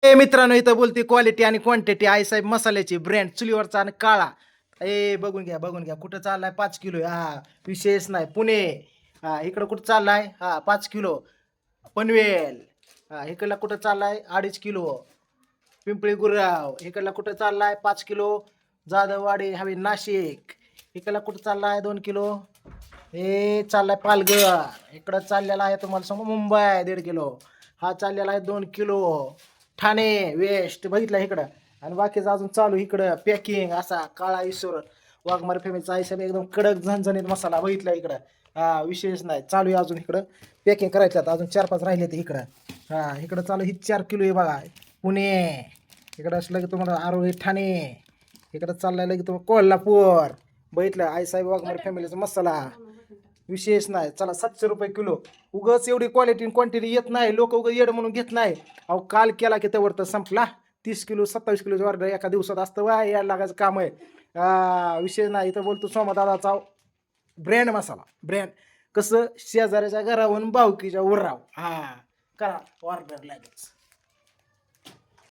ए मित्रांनो, इथं बोलते क्वालिटी आणि क्वांटिटी आईसाहेब मसाल्याची ब्रँड चुलीवरचा आणि काळा. बघून घ्या, बघून घ्या. कुठं चाललाय? 5 किलो. हा, विशेष नाही. पुणे. हा, इकडं कुठं चाललाय? हा, 5 किलो. पनवेल. हा, इकडला कुठं चाललाय? 2.5 किलो. पिंपळी गुरगाव. इकडला कुठं चाललाय? 5 किलो. जाधववाडी हवे नाशिक. इकडला कुठं चाललाय? 2 किलो. हे चाललाय पालघर. इकडं चाललेला आहे तुम्हाला सांगू मुंबई 1.5 किलो. हा चाललेला आहे 2 किलो. ठाणे वेस्ट बघितलं इकडं. आणि बाकीचं अजून चालू इकडं पॅकिंग असा काळा ईश्वर वाघमारे फेमीचा आईसाहेब एकदम कडक झणझणीत मसाला बघितला इकडं. हा, विशेष नाही. चालू आहे अजून इकडं पॅकिंग करायचं. आता अजून 4-5 राहिले ते इकडं. हा, इकडं चालू ही 4 किलो आहे बघा. पुणे. इकडं असलं की तुम्हाला आरोही ठाणे. इकडं चाललेलं की तुम्हाला कोल्हापूर. बघितलं आईसाहेब वाघमारे फॅमिलीचा मसाला विशेष नाही. चला 700 रुपये किलो. उगाच एवढी क्वालिटी क्वांटिटी येत नाही. लोक उगाच येड म्हणून घेत नाही. अहो काल केला की त्यावर तर संपला. 30 किलो 27 किलोची ऑर्डर एका दिवसात असतं. वा यायला लागायचं काम आहे. विषय नाही. इथं बोलतो सोमादादाचा ब्रँड मसाला. ब्रँड कसं शेजाऱ्याच्या घरावरून बावकीच्या उराव. हा, करा ऑर्डर लगेच.